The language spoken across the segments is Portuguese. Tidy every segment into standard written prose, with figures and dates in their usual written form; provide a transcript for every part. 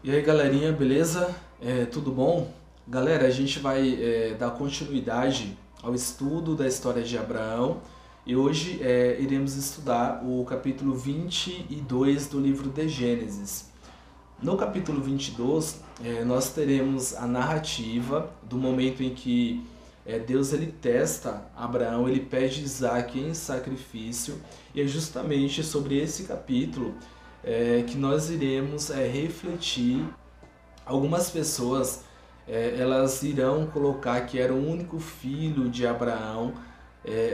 E aí galerinha, beleza? Tudo bom? Galera, a gente vai dar continuidade ao estudo da história de Abraão e hoje iremos estudar o capítulo 22 do livro de Gênesis. No capítulo 22, nós teremos a narrativa do momento em que Deus ele testa Abraão, ele pede Isaac em sacrifício, e é justamente sobre esse capítulo que nós iremos refletir. Algumas pessoas elas irão colocar que era o único filho de Abraão,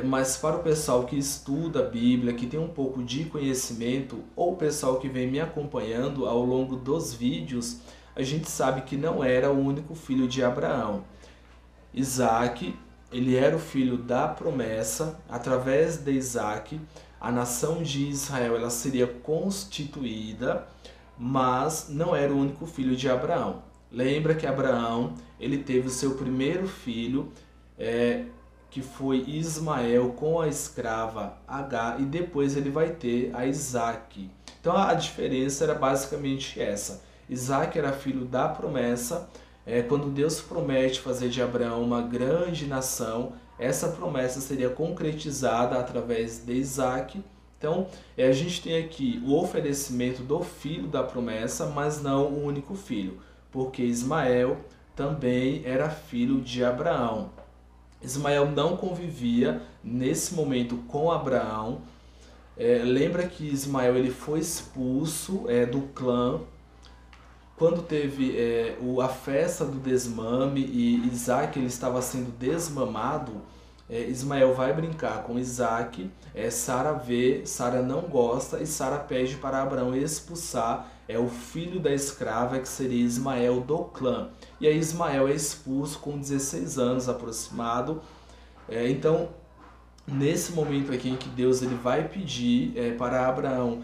mas para o pessoal que estuda a Bíblia, que tem um pouco de conhecimento, ou o pessoal que vem me acompanhando ao longo dos vídeos, a gente sabe que não era o único filho de Abraão. Isaac, ele era o filho da promessa. Através de Isaac, a nação de Israel ela seria constituída, mas não era o único filho de Abraão. Lembra que Abraão ele teve o seu primeiro filho, que foi Ismael com a escrava Agar, e depois ele vai ter a Isaac. Então a diferença era basicamente essa. Isaac era filho da promessa. Quando Deus promete fazer de Abraão uma grande nação, essa promessa seria concretizada através de Isaac. Então, a gente tem aqui o oferecimento do filho da promessa, mas não o único filho, porque Ismael também era filho de Abraão. Ismael não convivia nesse momento com Abraão. Lembra que Ismael ele foi expulso do clã quando teve a festa do desmame e Isaac ele estava sendo desmamado. Ismael vai brincar com Isaac, Sara vê, Sara não gosta e Sara pede para Abraão expulsar o filho da escrava, que seria Ismael do clã. E aí Ismael é expulso com 16 anos aproximado. Então, nesse momento aqui em que Deus ele vai pedir para Abraão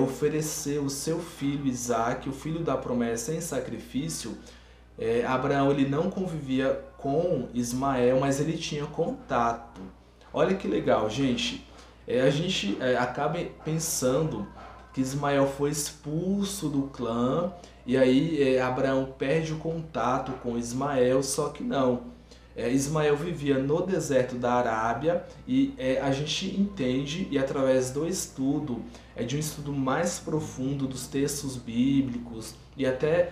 oferecer o seu filho Isaac, o filho da promessa, em sacrifício, Abraão ele não convivia com Ismael, mas ele tinha contato. Olha que legal, gente. A gente acaba pensando que Ismael foi expulso do clã e aí Abraão perde o contato com Ismael, só que não. Ismael vivia no deserto da Arábia e a gente entende, e através do estudo, de um estudo mais profundo dos textos bíblicos e até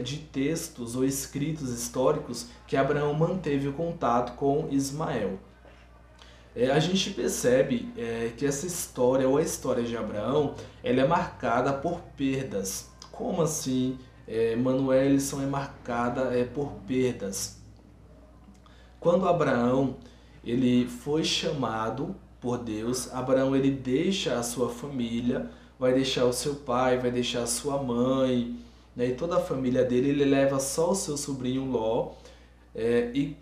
de textos ou escritos históricos, que Abraão manteve o contato com Ismael. A gente percebe que essa história, ou a história de Abraão, ela é marcada por perdas. Como assim, Manuelson, é marcada por perdas? Quando Abraão ele foi chamado por Deus, Abraão ele deixa a sua família, vai deixar o seu pai, vai deixar a sua mãe, né, e toda a família dele, ele leva só o seu sobrinho Ló, e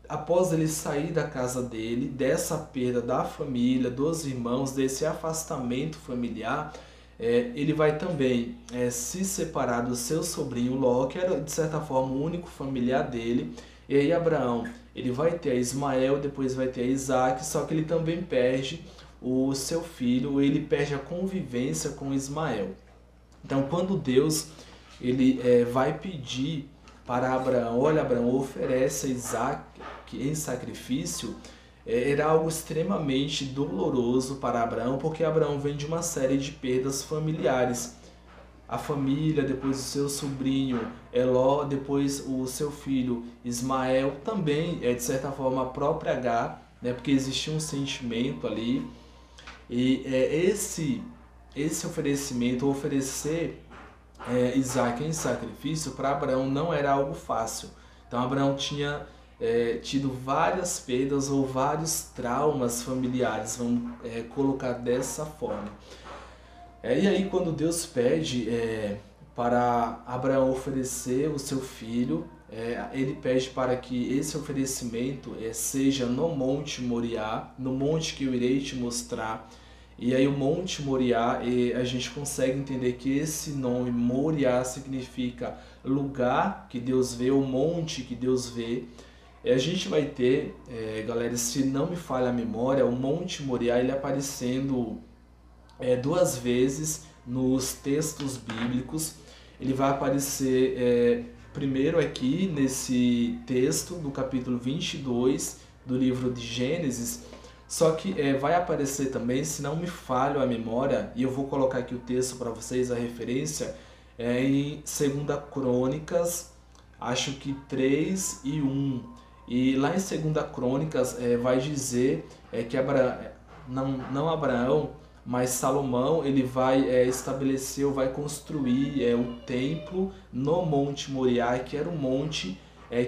após ele sair da casa dele, dessa perda da família, dos irmãos, desse afastamento familiar, ele vai também se separar do seu sobrinho Ló, que era de certa forma o único familiar dele. E aí Abraão ele vai ter a Ismael, depois vai ter a Isaac, só que ele também perde o seu filho, ele perde a convivência com Ismael. Então quando Deus ele vai pedir para Abraão, olha Abraão, oferece a Isaac em sacrifício, era algo extremamente doloroso para Abraão, porque Abraão vem de uma série de perdas familiares. A família, depois o seu sobrinho Ló, depois o seu filho Ismael, também de certa forma a própria Agar, né, porque existia um sentimento ali. E esse oferecimento, oferecer Isaac em sacrifício, para Abraão não era algo fácil. Então Abraão tinha tido várias perdas ou vários traumas familiares, vamos colocar dessa forma. E aí quando Deus pede para Abraão oferecer o seu filho, ele pede para que esse oferecimento seja no Monte Moriá, no monte que eu irei te mostrar. E aí o Monte Moriá, a gente consegue entender que esse nome Moriá significa lugar que Deus vê, o monte que Deus vê. A gente vai ter, galera, se não me falha a memória, o Monte Moriá ele aparecendo duas vezes nos textos bíblicos. ele vai aparecer primeiro aqui nesse texto do capítulo 22 do livro de Gênesis, só que vai aparecer também, se não me falha a memória, e eu vou colocar aqui o texto para vocês, a referência, em 2 Crônicas, acho que 3 e 1. E lá em 2 Crônicas vai dizer que não Abraão, mas Salomão, ele vai estabelecer, ou vai construir o templo no Monte Moriá, que era o monte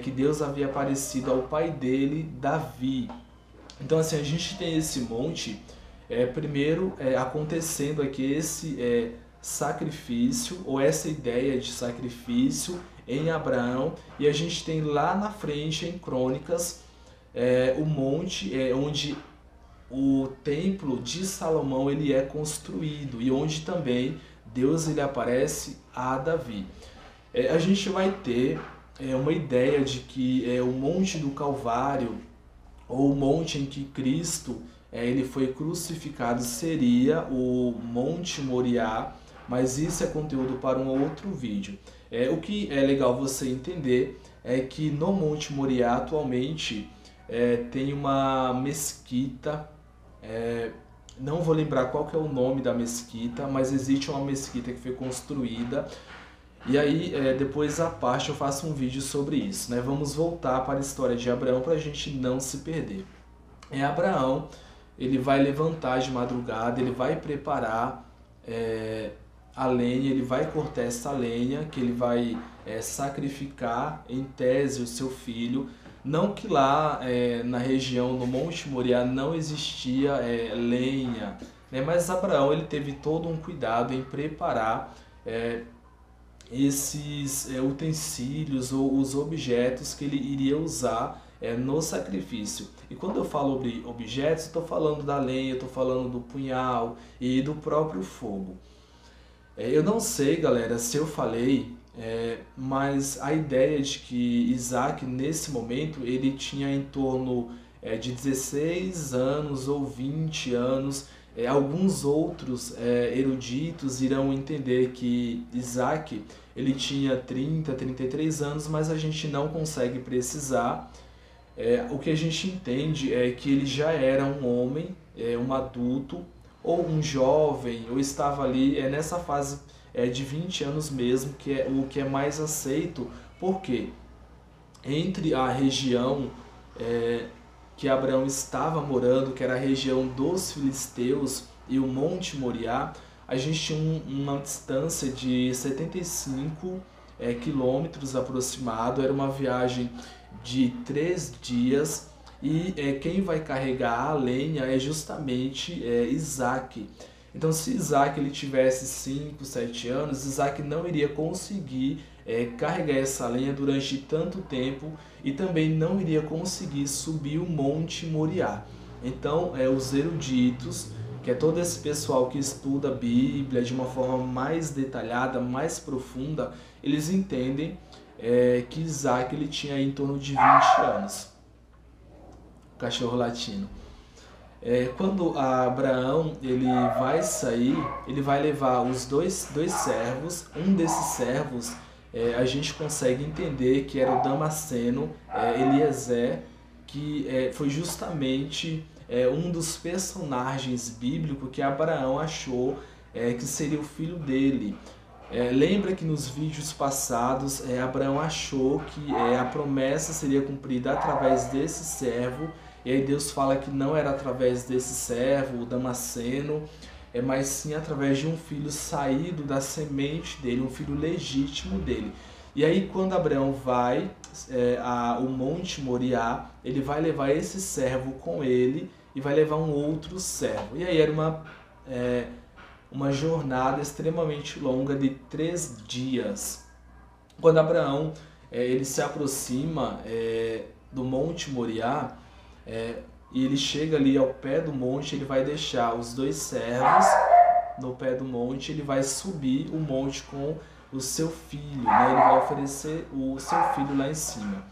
que Deus havia aparecido ao pai dele, Davi. Então assim, a gente tem esse monte, primeiro acontecendo aqui esse sacrifício, ou essa ideia de sacrifício em Abraão, e a gente tem lá na frente, em Crônicas, o monte onde o templo de Salomão ele é construído, e onde também Deus ele aparece a Davi. A gente vai ter uma ideia de que o Monte do Calvário, ou o monte em que Cristo ele foi crucificado, seria o Monte Moriá, mas isso é conteúdo para um outro vídeo. O que é legal você entender é que no Monte Moriá atualmente tem uma mesquita, não vou lembrar qual que é o nome da mesquita, mas existe uma mesquita que foi construída, e aí depois à parte eu faço um vídeo sobre isso, né? Vamos voltar para a história de Abraão para a gente não se perder. Abraão, ele vai levantar de madrugada, ele vai preparar a lenha, ele vai cortar essa lenha que ele vai sacrificar em tese o seu filho. Não que lá na região, no Monte Moriá, não existia lenha, né? Mas Abraão ele teve todo um cuidado em preparar esses utensílios ou os objetos que ele iria usar no sacrifício. E quando eu falo de objetos, estou falando da lenha, estou falando do punhal e do próprio fogo. Eu não sei, galera, se eu falei, mas a ideia de que Isaac, nesse momento, ele tinha em torno de 16 anos ou 20 anos. Alguns outros eruditos irão entender que Isaac ele tinha 30, 33 anos, mas a gente não consegue precisar. O que a gente entende é que ele já era um homem, um adulto, ou um jovem, ou estava ali nessa fase de 20 anos mesmo, que é o que é mais aceito, porque entre a região que Abraão estava morando, que era a região dos filisteus, e o Monte Moriá, a gente tinha uma distância de 75 quilômetros aproximado. Era uma viagem de 3 dias, e quem vai carregar a lenha é justamente Isaac. Então, se Isaac ele tivesse 5, 7 anos, Isaac não iria conseguir carregar essa lenha durante tanto tempo, e também não iria conseguir subir o Monte Moriá. Então, os eruditos, que é todo esse pessoal que estuda a Bíblia de uma forma mais detalhada, mais profunda, eles entendem que Isaac ele tinha em torno de 20 anos. O cachorro latino. Quando Abraão ele vai sair, ele vai levar os dois servos. Um desses servos a gente consegue entender que era o Damasceno, Eliezer, que foi justamente um dos personagens bíblicos que Abraão achou que seria o filho dele. Lembra que nos vídeos passados Abraão achou que a promessa seria cumprida através desse servo, e aí Deus fala que não era através desse servo, o Damasceno, mas sim através de um filho saído da semente dele, um filho legítimo dele. E aí quando Abraão vai ao Monte Moriá, ele vai levar esse servo com ele e vai levar um outro servo. E aí era uma jornada extremamente longa de 3 dias. Quando Abraão ele se aproxima do Monte Moriá, e ele chega ali ao pé do monte, ele vai deixar os 2 servos no pé do monte, ele vai subir o monte com o seu filho, né? Ele vai oferecer o seu filho lá em cima.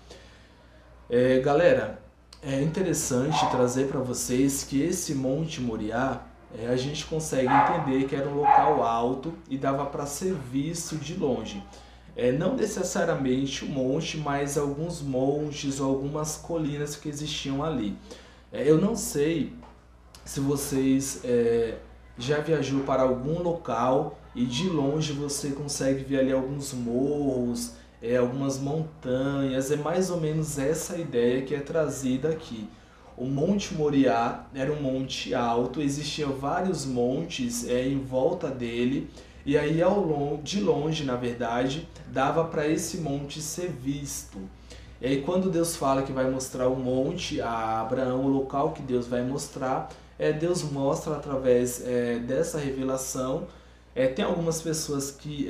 Galera, é interessante trazer para vocês que esse Monte Moriá, a gente consegue entender que era um local alto e dava para ser visto de longe. Não necessariamente um monte, mas alguns montes ou algumas colinas que existiam ali. Eu não sei se vocês já viajou para algum local e de longe você consegue ver ali alguns morros, algumas montanhas. É mais ou menos essa ideia que é trazida aqui. O Monte Moriá era um monte alto, existiam vários montes em volta dele, e aí de longe, na verdade, dava para esse monte ser visto. E aí quando Deus fala que vai mostrar o monte a Abraão, o local que Deus vai mostrar, Deus mostra através dessa revelação. Tem algumas pessoas que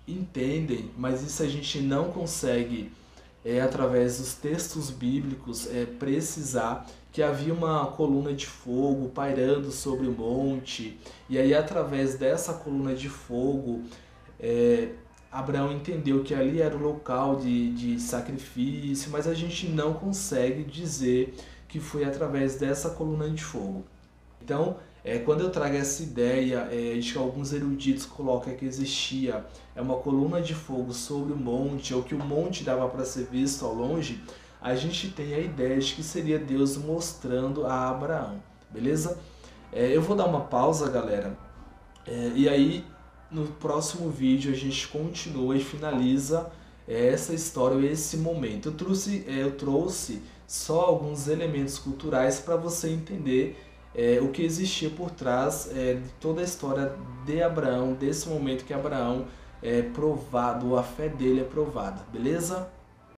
entendem, mas isso a gente não consegue, através dos textos bíblicos, precisar que havia uma coluna de fogo pairando sobre o monte, e aí através dessa coluna de fogo, Abraão entendeu que ali era o local de sacrifício, mas a gente não consegue dizer que foi através dessa coluna de fogo. Então, quando eu trago essa ideia de que alguns eruditos colocam que existia uma coluna de fogo sobre o monte, ou que o monte dava para ser visto ao longe, a gente tem a ideia de que seria Deus mostrando a Abraão, beleza? Eu vou dar uma pausa, galera, e aí no próximo vídeo a gente continua e finaliza essa história, esse momento. Eu trouxe só alguns elementos culturais para você entender o que existia por trás de toda a história de Abraão, desse momento que Abraão é provado, a fé dele é provada, beleza?